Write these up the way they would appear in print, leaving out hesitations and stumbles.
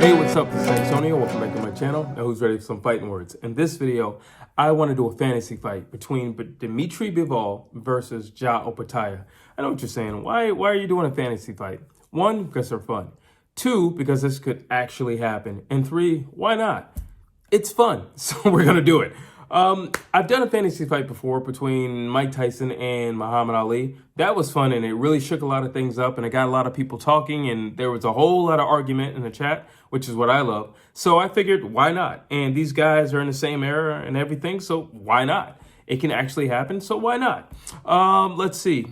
Hey, what's up? This is Antonio. Welcome back to my channel. Now, who's ready for some fighting words? In this video, I want to do a fantasy fight between Dmitry Bivol versus Jai Opetaia. I know what you're saying. Why are you doing a fantasy fight? One, because they're fun. Two, because this could actually happen. And three, why not? It's fun, so we're going to do it. I've done a fantasy fight before between Mike Tyson and Muhammad Ali. That was fun, and it really shook a lot of things up, and it got a lot of people talking, and there was a whole lot of argument in the chat, which is what I love. So I figured, why not? And these guys are in the same era and everything, so why not? It can actually happen, so why not? Let's see.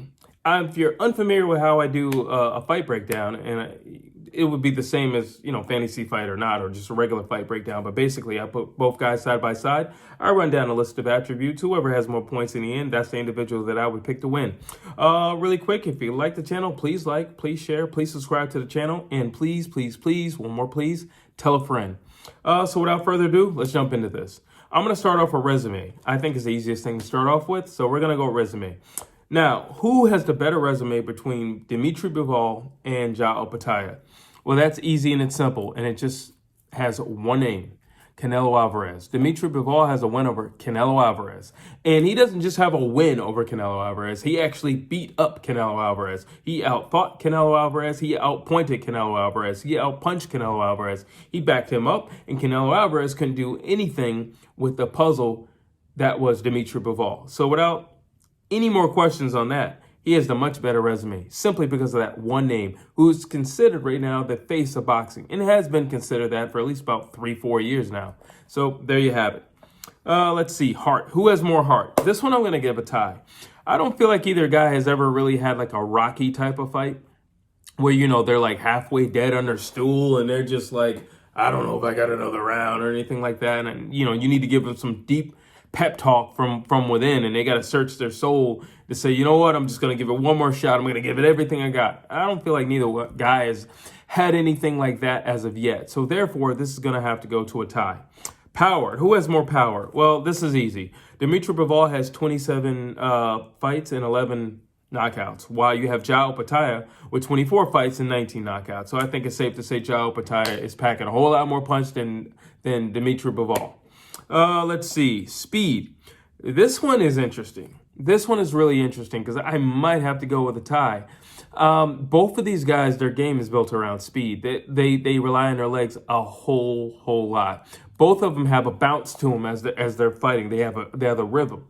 If you're unfamiliar with how I do a fight breakdown, and it would be the same as, fantasy fight or not, or just a regular fight breakdown. But basically, I put both guys side by side. I run down a list of attributes. Whoever has more points in the end, that's the individual that I would pick to win. Really quick, if you like the channel, please like, please share, please subscribe to the channel. And please, please, please, one more please, tell a friend. So without further ado, let's jump into this. I'm going to start off with resume. I think it's the easiest thing to start off with. So we're going to go resume. Now, who has the better resume between Dmitry Bivol and Jai Opetaia? Well, that's easy and it's simple, and it just has one name, Canelo Alvarez. Dmitry Bivol has a win over Canelo Alvarez, and he doesn't just have a win over Canelo Alvarez. He actually beat up Canelo Alvarez. He outfought Canelo Alvarez. He outpointed Canelo Alvarez. He outpunched Canelo Alvarez. He backed him up, and Canelo Alvarez couldn't do anything with the puzzle that was Dmitry Bivol. So without any more questions on that, he has the much better resume simply because of that one name, who's considered right now the face of boxing, and has been considered that for at least about 3-4 years now. So there you have it. Let's see, heart. Who has more heart? This one I'm going to give a tie. I don't feel like either guy has ever really had like a Rocky type of fight where, they're like halfway dead under stool and they're just like, I don't know if I got another round or anything like that. And, you need to give them some deep pep talk from within, and they got to search their soul to say, you know what, I'm just going to give it one more shot. I'm going to give it everything I got. I don't feel like neither guy has had anything like that as of yet. So therefore, this is going to have to go to a tie. Power. Who has more power? Well, this is easy. Dmitry Bivol has 27 fights and 11 knockouts, while you have Jai Opetaia with 24 fights and 19 knockouts. So I think it's safe to say Jai Opetaia is packing a whole lot more punch than Dmitry Bivol. Let's see. Speed. This one is interesting. This one is really interesting because I might have to go with a tie. Both of these guys, their game is built around speed. They rely on their legs a whole lot. Both of them have a bounce to them as they're fighting. They have a rhythm.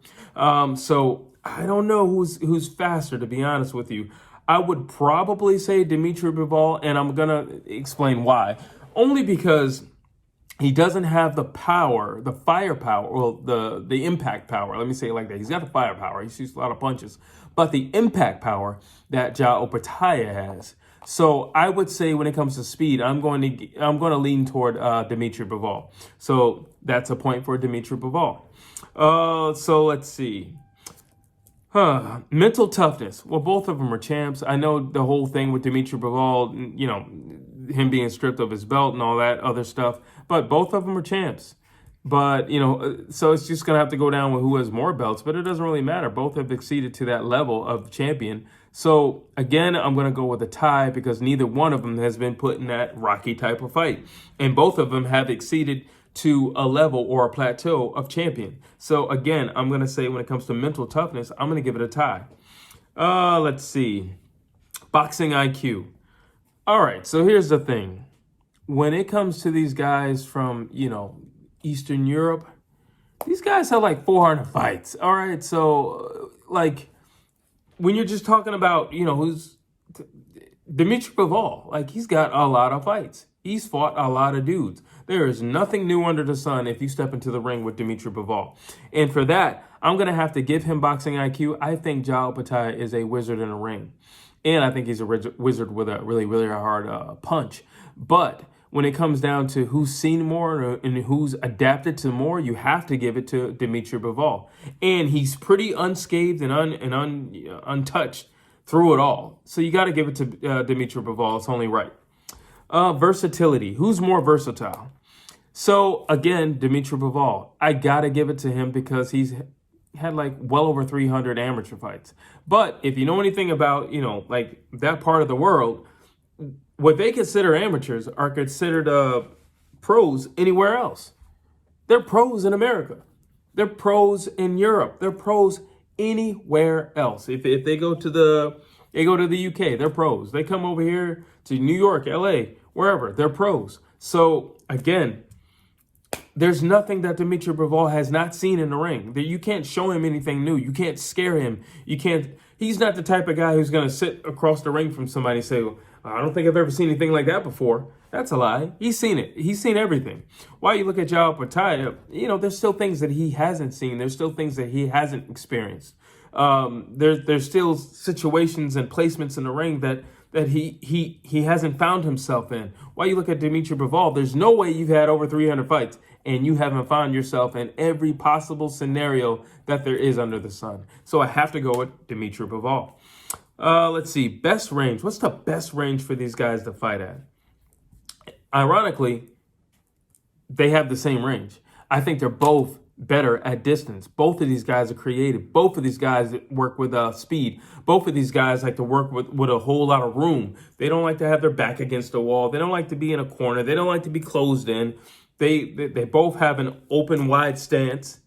So I don't know who's faster, to be honest with you. I would probably say Dmitry Bivol, and I'm gonna explain why. Only because he doesn't have the power, the firepower, or the impact power. Let me say it like that. He's got the firepower. He shoots a lot of punches. But the impact power that Jai Opetaia has. So I would say when it comes to speed, I'm going to lean toward Dmitry Bivol. So that's a point for Dmitry Bivol. So let's see. Mental toughness. Well, both of them are champs. I know the whole thing with Dmitry Bivol, him being stripped of his belt and all that other stuff, but both of them are champs. But, so it's just going to have to go down with who has more belts, but it doesn't really matter. Both have exceeded to that level of champion. So, again, I'm going to go with a tie because neither one of them has been put in that Rocky type of fight. And both of them have exceeded to a level or a plateau of champion. So, again, I'm going to say when it comes to mental toughness, I'm going to give it a tie. Let's see. Boxing IQ. All right, so here's the thing. When it comes to these guys from, Eastern Europe, these guys have like 400 fights. All right, so like when you're just talking about, who's Dmitry Bivol, like he's got a lot of fights. He's fought a lot of dudes. There is nothing new under the sun if you step into the ring with Dmitry Bivol. And for that, I'm going to have to give him boxing IQ. I think Jai Opetaia is a wizard in the ring. And I think he's a wizard with a really, really hard punch. But when it comes down to who's seen more and who's adapted to more, you have to give it to Dmitry Bivol. And he's pretty unscathed and untouched through it all. So you got to give it to Dmitry Bivol. It's only right. Versatility. Who's more versatile? So, again, Dmitry Bivol. I got to give it to him because he's had like well over 300 amateur fights. But if you know anything about, like that part of the world, what they consider amateurs are considered pros anywhere else. They're pros in America. They're pros in Europe. They're pros anywhere else. If they go to the UK, they're pros. They come over here to New York, LA, wherever, they're pros. So again, there's nothing that Dmitry Bivol has not seen in the ring. That you can't show him anything new. You can't scare him. You can't. He's not the type of guy who's going to sit across the ring from somebody and say, well, I don't think I've ever seen anything like that before. That's a lie. He's seen it. He's seen everything. While you look at Jai Opetaia, there's still things that he hasn't seen. There's still things that he hasn't experienced. There's still situations and placements in the ring that he hasn't found himself in. While you look at Dmitry Bivol, there's no way you've had over 300 fights and you haven't found yourself in every possible scenario that there is under the sun. So I have to go with Dmitry Bivol. Let's see, best range. What's the best range for these guys to fight at? Ironically, they have the same range. I think they're both better at distance. Both of these guys are creative. Both of these guys work with speed. Both of these guys like to work with a whole lot of room. They don't like to have their back against the wall. They don't like to be in a corner. They don't like to be closed in. They both have an open, wide stance,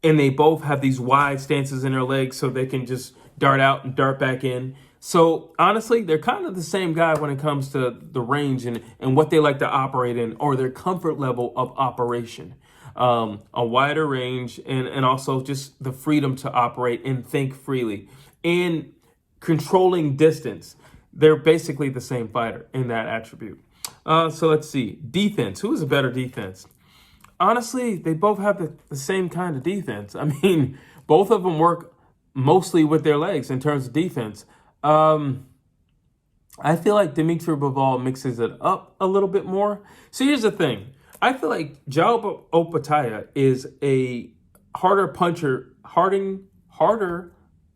and they both have these wide stances in their legs so they can just dart out and dart back in. So honestly, they're kind of the same guy when it comes to the range and what they like to operate in, or their comfort level of operation. A wider range and also just the freedom to operate and think freely and controlling distance. They're basically the same fighter in that attribute. So let's see. Defense. Who is a better defense? Honestly, they both have the same kind of defense. I mean, both of them work mostly with their legs in terms of defense. I feel like Dmitry Bivol mixes it up a little bit more. So here's the thing. I feel like Jai Opetaia is a harder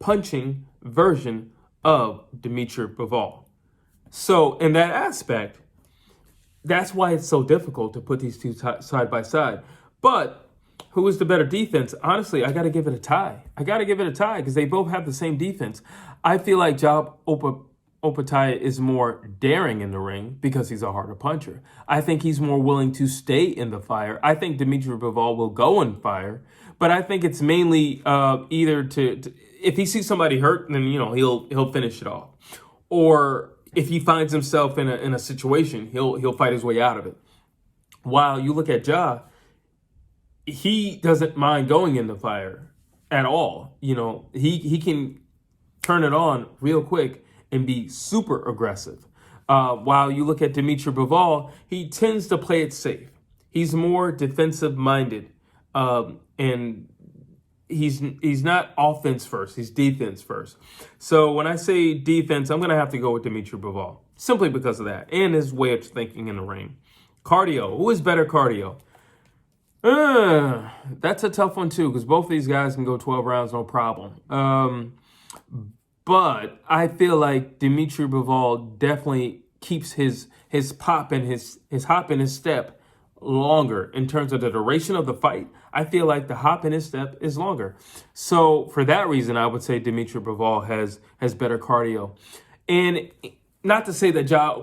punching version of Dmitry Bivol. So in that aspect, that's why it's so difficult to put these two side by side. But who is the better defense? Honestly, I got to give it a tie. Because they both have the same defense. I feel like Jai Opetaia is more daring in the ring because he's a harder puncher. I think he's more willing to stay in the fire. I think Dmitry Bivol will go and fire, but I think it's mainly either to if he sees somebody hurt, then he'll finish it off, or if he finds himself in a situation, he'll fight his way out of it. While you look at Jai, he doesn't mind going in the fire at all. He can turn it on real quick and be super aggressive. While you look at Dmitry Bivol, he tends to play it safe. He's more defensive minded, and he's not offense first. He's defense first. So when I say defense, I'm gonna have to go with Dmitry Bivol simply because of that and his way of thinking in the ring. Cardio. Who is better cardio? That's a tough one too, because both of these guys can go 12 rounds, no problem. But I feel like Dmitry Bivol definitely keeps his pop and his hop and his step longer in terms of the duration of the fight. I feel like the hop in his step is longer. So for that reason, I would say Dmitry Bivol has better cardio. And not to say that Jai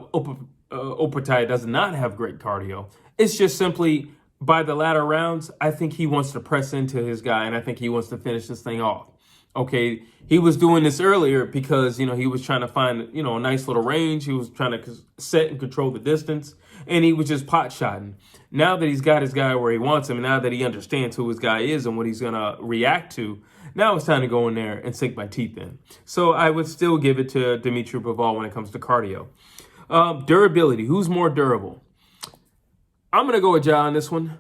Opetaia does not have great cardio. It's just simply by the latter rounds, I think he wants to press into his guy, and I think he wants to finish this thing off. Okay, he was doing this earlier because, he was trying to find, a nice little range. He was trying to set and control the distance, and he was just pot-shotting. Now that he's got his guy where he wants him, and now that he understands who his guy is and what he's going to react to, now it's time to go in there and sink my teeth in. So I would still give it to Dmitry Bivol when it comes to cardio. Durability. Who's more durable? I'm going to go with Jai on this one.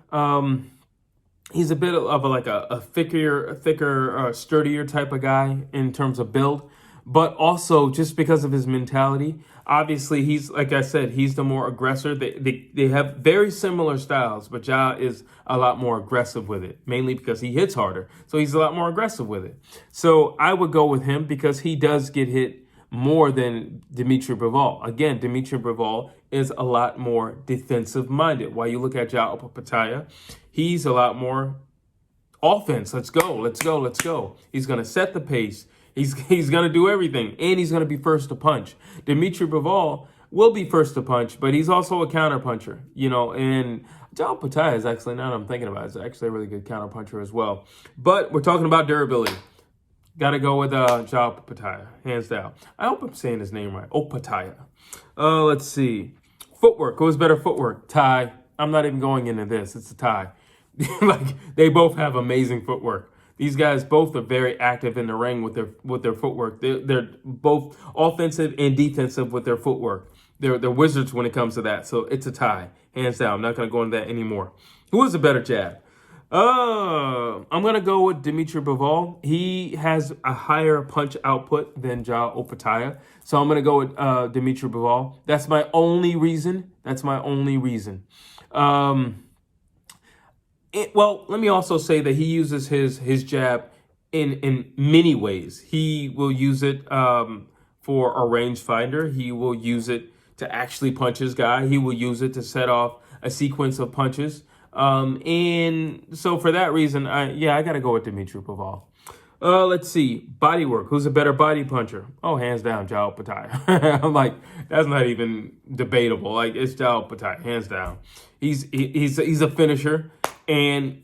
He's a bit of a thicker, sturdier type of guy in terms of build, but also just because of his mentality. Obviously, he's, like I said, he's the more aggressor. They have very similar styles, but Jai is a lot more aggressive with it, mainly because he hits harder. So he's a lot more aggressive with it. So I would go with him because he does get hit more than Dmitry Bivol. Again, Dmitry Bivol is a lot more defensive minded. While you look at Jai Opetaia, he's a lot more offense. Let's go. He's going to set the pace. He's going to do everything, and he's going to be first to punch. Dmitry Bivol, will be first to punch, but he's also a counter puncher, you know, and Jai Opetaia is actually, now that I'm thinking about it, is actually a really good counter puncher as well. But we're talking about durability. Got to go with Jai Opetaia, hands down. I hope I'm saying his name right, Opetaia. Let's see. Footwork, who's better footwork? Tie. I'm not even going into this, it's a tie. Like, they both have amazing footwork. These guys both are very active in the ring with their footwork. They're both offensive and defensive with their footwork. They're wizards when it comes to that. So it's a tie, hands down. I'm not going to go into that anymore. Who is a better jab? I'm going to go with Dmitry Bivol. He has a higher punch output than Jai Opetaia. So I'm going to go with Dmitry Bivol. That's my only reason. Well, let me also say that he uses his jab in many ways. He will use it for a rangefinder. He will use it to actually punch his guy. He will use it to set off a sequence of punches. And so for that reason, I got to go with Dmitry Bivol. Let's see. Bodywork. Who's a better body puncher? Oh, hands down, Jai Opetaia. I'm like, that's not even debatable. Like, it's Jai Opetaia, hands down. He's a finisher. And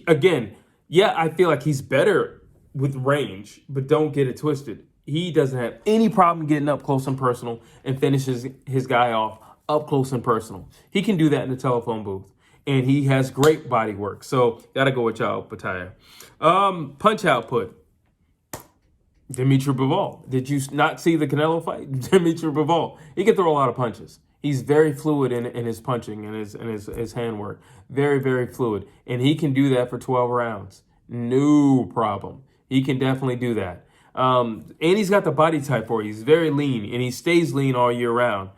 again, I feel like he's better with range, but don't get it twisted. He doesn't have any problem getting up close and personal and finishes his guy off up close and personal. He can do that in the telephone booth. And he has great body work. So gotta go with Jai Opetaia. Punch output. Dmitry Bivol. Did you not see the Canelo fight? Dmitry Bivol. He can throw a lot of punches. He's very fluid in his punching and his handwork. Very, very fluid. And he can do that for 12 rounds. No problem. He can definitely do that. And he's got the body type for it. He's very lean, and he stays lean all year round.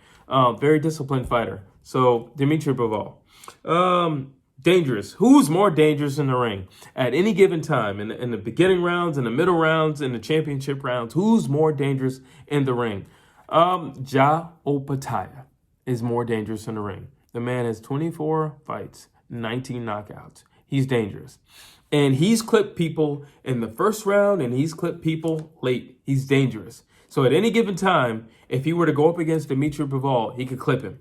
Very disciplined fighter. So, Dmitry Bivol. Dangerous. Who's more dangerous in the ring at any given time? In the beginning rounds, in the middle rounds, in the championship rounds, who's more dangerous in the ring? Jai Opetaia is more dangerous in the ring. The man has 24 fights, 19 knockouts. He's dangerous. And he's clipped people in the first round, and he's clipped people late. He's dangerous. So at any given time, if he were to go up against Dmitry Bivol, he could clip him.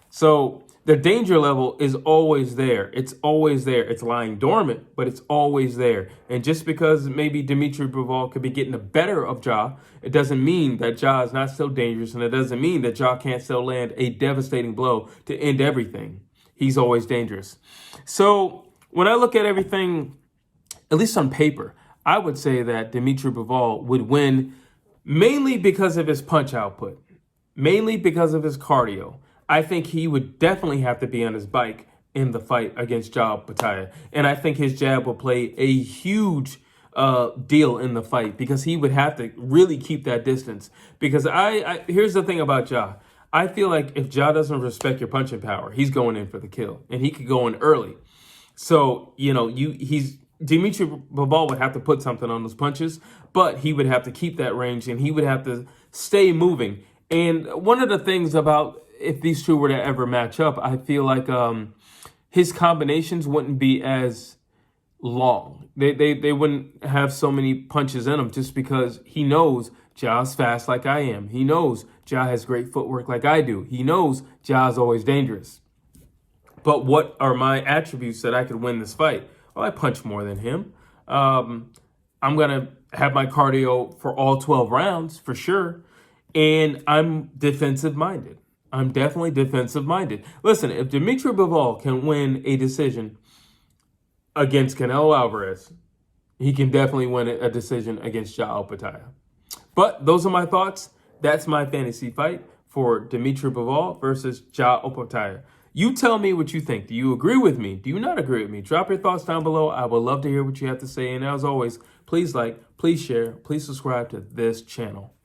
So the danger level is always there. It's always there. It's lying dormant, but it's always there. And just because maybe Dmitry Bivol could be getting the better of Jai, it doesn't mean that Jai is not still dangerous, and it doesn't mean that Jai can't still land a devastating blow to end everything. He's always dangerous. So when I look at everything, at least on paper, I would say that Dmitry Bivol would win mainly because of his punch output, mainly because of his cardio. I think he would definitely have to be on his bike in the fight against Jai Opetaia. And I think his jab will play a huge deal in the fight because he would have to really keep that distance. Because here's the thing about Jai. I feel like if Jai doesn't respect your punching power, he's going in for the kill. And he could go in early. So, Dmitry Bivol would have to put something on those punches, but he would have to keep that range and he would have to stay moving. And one of the things about if these two were to ever match up, I feel like his combinations wouldn't be as long. They wouldn't have so many punches in them just because he knows Jai's fast like I am. He knows Jai has great footwork like I do. He knows Jai's always dangerous. But what are my attributes that I could win this fight? Well, I punch more than him. I'm going to have my cardio for all 12 rounds for sure. And I'm defensive-minded. I'm definitely defensive-minded. Listen, if Dmitry Bivol can win a decision against Canelo Alvarez, he can definitely win a decision against Jai Opetaia. But those are my thoughts. That's my fantasy fight for Dmitry Bivol versus Jai Opetaia. You tell me what you think. Do you agree with me? Do you not agree with me? Drop your thoughts down below. I would love to hear what you have to say. And as always, please like, please share, please subscribe to this channel.